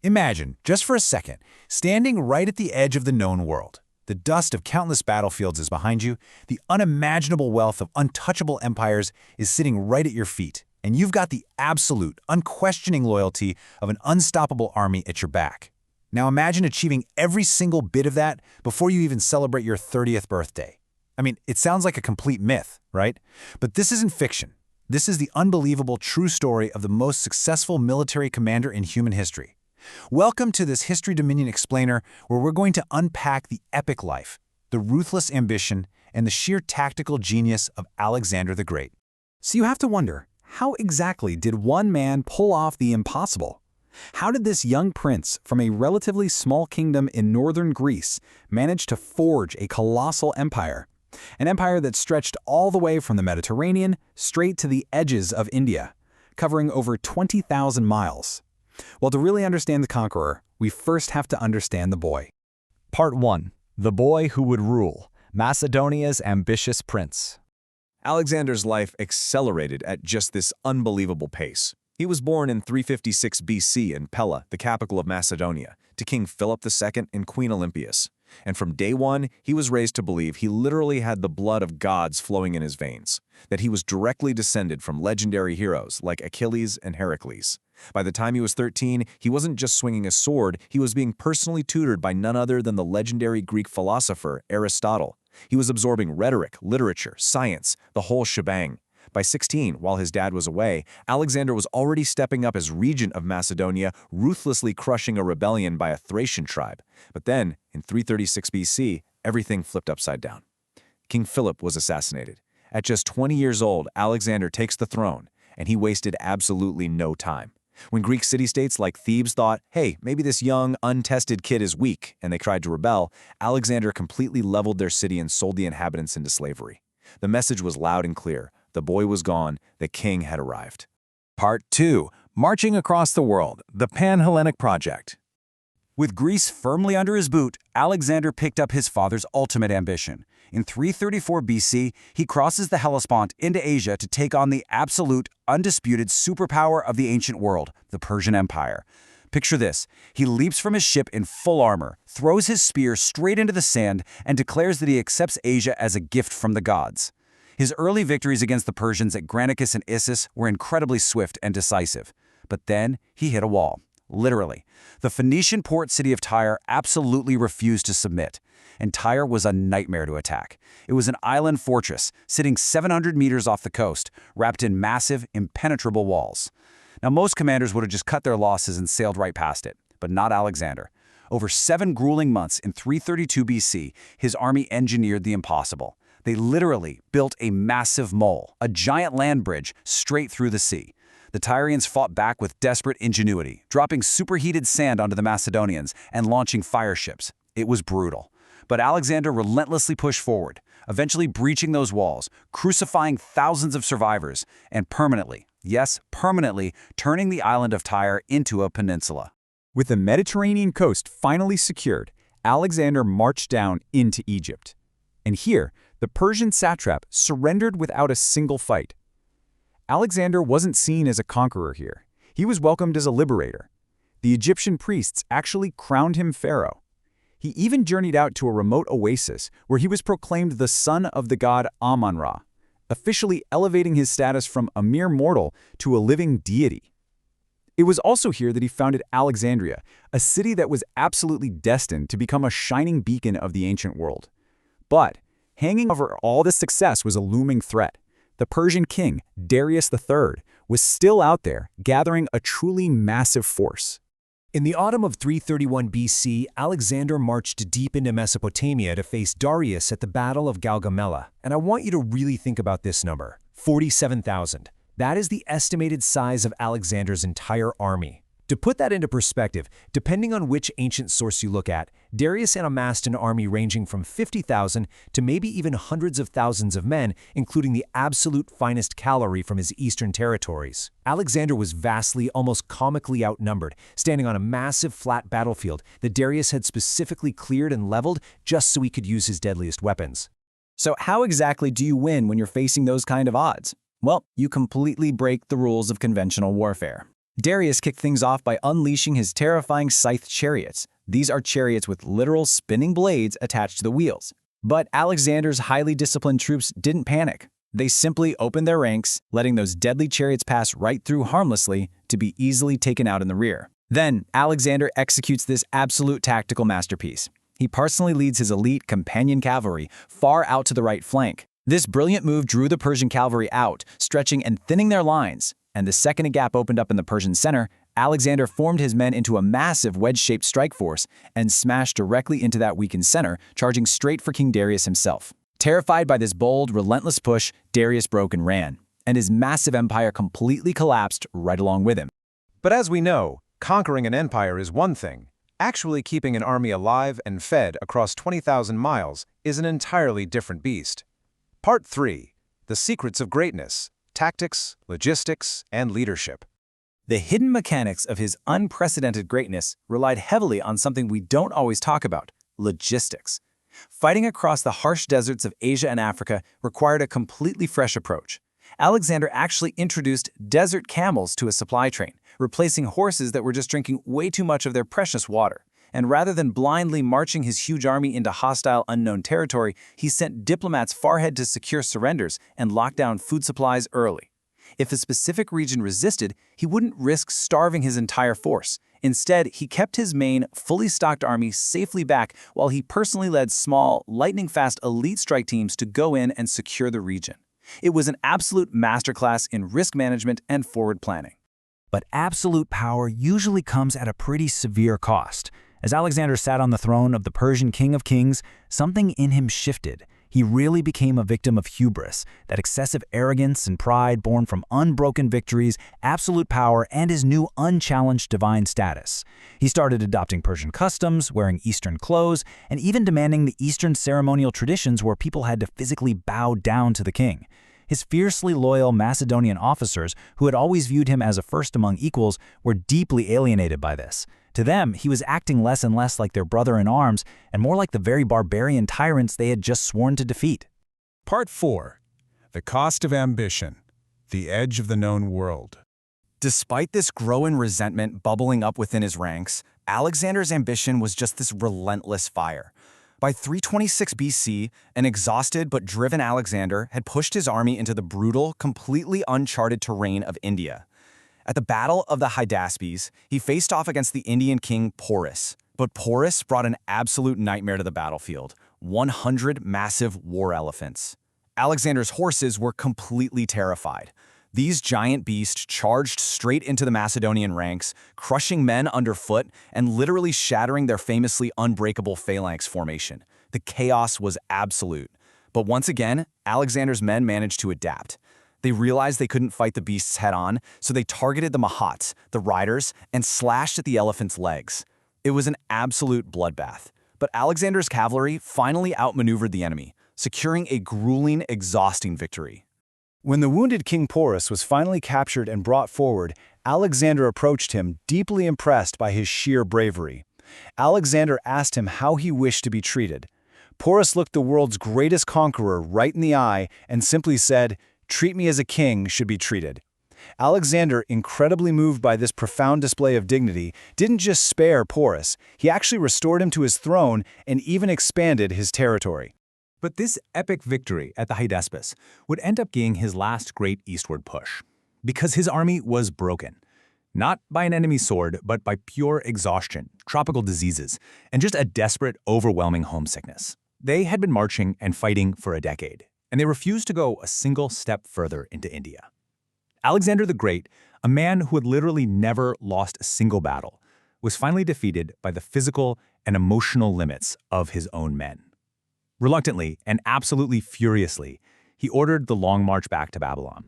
Imagine, just for a second, standing right at the edge of the known world. The dust of countless battlefields is behind you, the unimaginable wealth of untouchable empires is sitting right at your feet, and you've got the absolute, unquestioning loyalty of an unstoppable army at your back. Now imagine achieving every single bit of that before you even celebrate your 30th birthday. I mean, it sounds like a complete myth, right? But this isn't fiction. This is the unbelievable true story of the most successful military commander in human history. Welcome to this History Dominion Explainer, where we're going to unpack the epic life, the ruthless ambition, and the sheer tactical genius of Alexander the Great. So you have to wonder, how exactly did one man pull off the impossible? How did this young prince from a relatively small kingdom in northern Greece manage to forge a colossal empire? An empire that stretched all the way from the Mediterranean straight to the edges of India, covering over 20,000 miles. Well, to really understand the conqueror, we first have to understand the boy. Part 1. The Boy Who Would Rule, Macedonia's Ambitious Prince. Alexander's life accelerated at just this unbelievable pace. He was born in 356 BC in Pella, the capital of Macedonia, to King Philip II and Queen Olympias. And from day one, he was raised to believe he literally had the blood of gods flowing in his veins, that he was directly descended from legendary heroes like Achilles and Heracles. By the time he was 13, he wasn't just swinging a sword, he was being personally tutored by none other than the legendary Greek philosopher Aristotle. He was absorbing rhetoric, literature, science, the whole shebang. By 16, while his dad was away, Alexander was already stepping up as regent of Macedonia, ruthlessly crushing a rebellion by a Thracian tribe. But then, in 336 BC, everything flipped upside down. King Philip was assassinated. At just 20 years old, Alexander takes the throne, and he wasted absolutely no time. When Greek city-states like Thebes thought, hey, maybe this young, untested kid is weak, and they tried to rebel, Alexander completely leveled their city and sold the inhabitants into slavery. The message was loud and clear. The boy was gone. The king had arrived. Part 2. Marching Across the World, the Pan-Hellenic Project. With Greece firmly under his boot, Alexander picked up his father's ultimate ambition. In 334 BC, he crosses the Hellespont into Asia to take on the absolute, undisputed superpower of the ancient world, the Persian Empire. Picture this. He leaps from his ship in full armor, throws his spear straight into the sand, and declares that he accepts Asia as a gift from the gods. His early victories against the Persians at Granicus and Issus were incredibly swift and decisive. But then he hit a wall. Literally. The Phoenician port city of Tyre absolutely refused to submit, and Tyre was a nightmare to attack. It was an island fortress, sitting 700 meters off the coast, wrapped in massive, impenetrable walls. Now, most commanders would have just cut their losses and sailed right past it, but not Alexander. Over 7 grueling months in 332 BC, his army engineered the impossible. They literally built a massive mole, a giant land bridge, straight through the sea. The Tyrians fought back with desperate ingenuity, dropping superheated sand onto the Macedonians and launching fire ships. It was brutal. But Alexander relentlessly pushed forward, eventually breaching those walls, crucifying thousands of survivors, and permanently, yes, permanently, turning the island of Tyre into a peninsula. With the Mediterranean coast finally secured, Alexander marched down into Egypt. And here, the Persian satrap surrendered without a single fight. Alexander wasn't seen as a conqueror here. He was welcomed as a liberator. The Egyptian priests actually crowned him pharaoh. He even journeyed out to a remote oasis where he was proclaimed the son of the god Amun-Ra, officially elevating his status from a mere mortal to a living deity. It was also here that he founded Alexandria, a city that was absolutely destined to become a shining beacon of the ancient world. But hanging over all this success was a looming threat. The Persian king, Darius III, was still out there, gathering a truly massive force. In the autumn of 331 BC, Alexander marched deep into Mesopotamia to face Darius at the Battle of Gaugamela. And I want you to really think about this number, 47,000. That is the estimated size of Alexander's entire army. To put that into perspective, depending on which ancient source you look at, Darius had amassed an army ranging from 50,000 to maybe even hundreds of thousands of men, including the absolute finest cavalry from his eastern territories. Alexander was vastly, almost comically outnumbered, standing on a massive flat battlefield that Darius had specifically cleared and leveled just so he could use his deadliest weapons. So how exactly do you win when you're facing those kind of odds? Well, you completely break the rules of conventional warfare. Darius kicked things off by unleashing his terrifying scythe chariots. These are chariots with literal spinning blades attached to the wheels. But Alexander's highly disciplined troops didn't panic. They simply opened their ranks, letting those deadly chariots pass right through harmlessly to be easily taken out in the rear. Then, Alexander executes this absolute tactical masterpiece. He personally leads his elite companion cavalry far out to the right flank. This brilliant move drew the Persian cavalry out, stretching and thinning their lines. And the second a gap opened up in the Persian center, Alexander formed his men into a massive wedge-shaped strike force and smashed directly into that weakened center, charging straight for King Darius himself. Terrified by this bold, relentless push, Darius broke and ran, and his massive empire completely collapsed right along with him. But as we know, conquering an empire is one thing. Actually keeping an army alive and fed across 20,000 miles is an entirely different beast. Part 3. The Secrets of Greatness. Tactics, Logistics, and Leadership. The hidden mechanics of his unprecedented greatness relied heavily on something we don't always talk about: logistics. Fighting across the harsh deserts of Asia and Africa required a completely fresh approach. Alexander actually introduced desert camels to a supply train, replacing horses that were just drinking way too much of their precious water. And rather than blindly marching his huge army into hostile, unknown territory, he sent diplomats far ahead to secure surrenders and lock down food supplies early. If a specific region resisted, he wouldn't risk starving his entire force. Instead, he kept his main, fully stocked army safely back while he personally led small, lightning-fast elite strike teams to go in and secure the region. It was an absolute masterclass in risk management and forward planning. But absolute power usually comes at a pretty severe cost. As Alexander sat on the throne of the Persian King of Kings, something in him shifted. He really became a victim of hubris, that excessive arrogance and pride born from unbroken victories, absolute power, and his new unchallenged divine status. He started adopting Persian customs, wearing Eastern clothes, and even demanding the Eastern ceremonial traditions where people had to physically bow down to the king. His fiercely loyal Macedonian officers, who had always viewed him as a first among equals, were deeply alienated by this. To them, he was acting less and less like their brother-in-arms and more like the very barbarian tyrants they had just sworn to defeat. Part 4. The Cost of Ambition. The Edge of the Known World. Despite this growing resentment bubbling up within his ranks, Alexander's ambition was just this relentless fire. By 326 BC, an exhausted but driven Alexander had pushed his army into the brutal, completely uncharted terrain of India. At the Battle of the Hydaspes, he faced off against the Indian king Porus. But Porus brought an absolute nightmare to the battlefield: 100 massive war elephants. Alexander's horses were completely terrified. These giant beasts charged straight into the Macedonian ranks, crushing men underfoot and literally shattering their famously unbreakable phalanx formation. The chaos was absolute. But once again, Alexander's men managed to adapt. They realized they couldn't fight the beasts head-on, so they targeted the Mahats, the riders, and slashed at the elephants' legs. It was an absolute bloodbath. But Alexander's cavalry finally outmaneuvered the enemy, securing a grueling, exhausting victory. When the wounded King Porus was finally captured and brought forward, Alexander approached him, deeply impressed by his sheer bravery. Alexander asked him how he wished to be treated. Porus looked the world's greatest conqueror right in the eye and simply said, "Treat me as a king should be treated." Alexander, incredibly moved by this profound display of dignity, didn't just spare Porus, he actually restored him to his throne and even expanded his territory. But this epic victory at the Hydaspes would end up being his last great eastward push, because his army was broken. Not by an enemy sword, but by pure exhaustion, tropical diseases, and just a desperate, overwhelming homesickness. They had been marching and fighting for a decade, and they refused to go a single step further into India. Alexander the Great, a man who had literally never lost a single battle, was finally defeated by the physical and emotional limits of his own men. Reluctantly and absolutely furiously, he ordered the long march back to Babylon.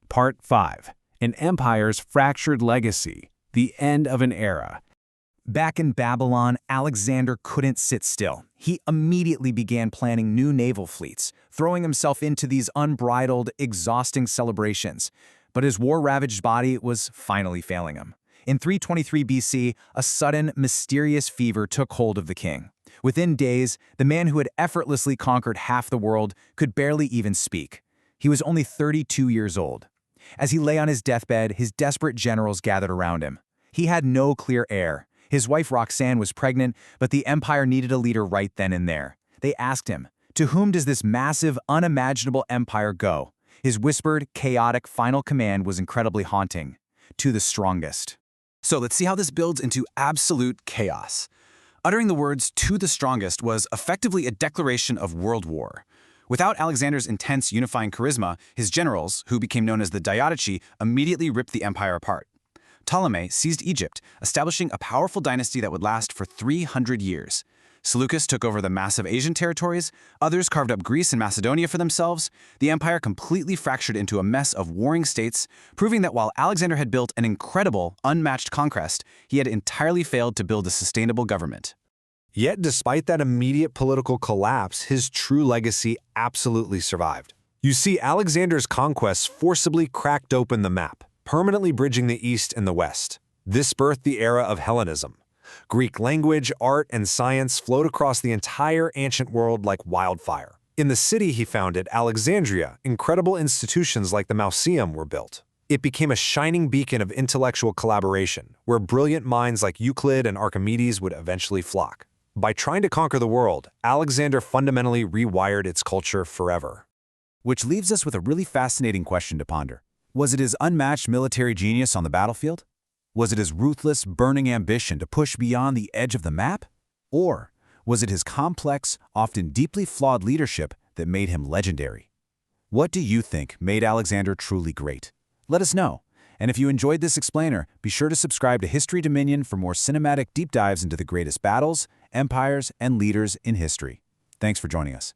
Part 5. An Empire's Fractured Legacy. The End of an Era. Back in Babylon, Alexander couldn't sit still. He immediately began planning new naval fleets, throwing himself into these unbridled, exhausting celebrations. But his war-ravaged body was finally failing him. In 323 BC, a sudden, mysterious fever took hold of the king. Within days, the man who had effortlessly conquered half the world could barely even speak. He was only 32 years old. As he lay on his deathbed, his desperate generals gathered around him. He had no clear heir. His wife Roxanne was pregnant, but the empire needed a leader right then and there. They asked him, "To whom does this massive, unimaginable empire go?" His whispered, chaotic final command was incredibly haunting. "To the strongest." So let's see how this builds into absolute chaos. Uttering the words "to the strongest" was effectively a declaration of world war. Without Alexander's intense unifying charisma, his generals, who became known as the Diadochi, immediately ripped the empire apart. Ptolemy seized Egypt, establishing a powerful dynasty that would last for 300 years. Seleucus took over the massive Asian territories, others carved up Greece and Macedonia for themselves. The empire completely fractured into a mess of warring states, proving that while Alexander had built an incredible, unmatched conquest, he had entirely failed to build a sustainable government. Yet despite that immediate political collapse, his true legacy absolutely survived. You see, Alexander's conquests forcibly cracked open the map, permanently bridging the East and the West. This birthed the era of Hellenism. Greek language, art, and science flowed across the entire ancient world like wildfire. In the city he founded, Alexandria, incredible institutions like the Mausoleum were built. It became a shining beacon of intellectual collaboration, where brilliant minds like Euclid and Archimedes would eventually flock. By trying to conquer the world, Alexander fundamentally rewired its culture forever. Which leaves us with a really fascinating question to ponder. Was it his unmatched military genius on the battlefield? Was it his ruthless, burning ambition to push beyond the edge of the map? Or was it his complex, often deeply flawed leadership that made him legendary? What do you think made Alexander truly great? Let us know. And if you enjoyed this explainer, be sure to subscribe to History Dominion for more cinematic deep dives into the greatest battles, empires, and leaders in history. Thanks for joining us.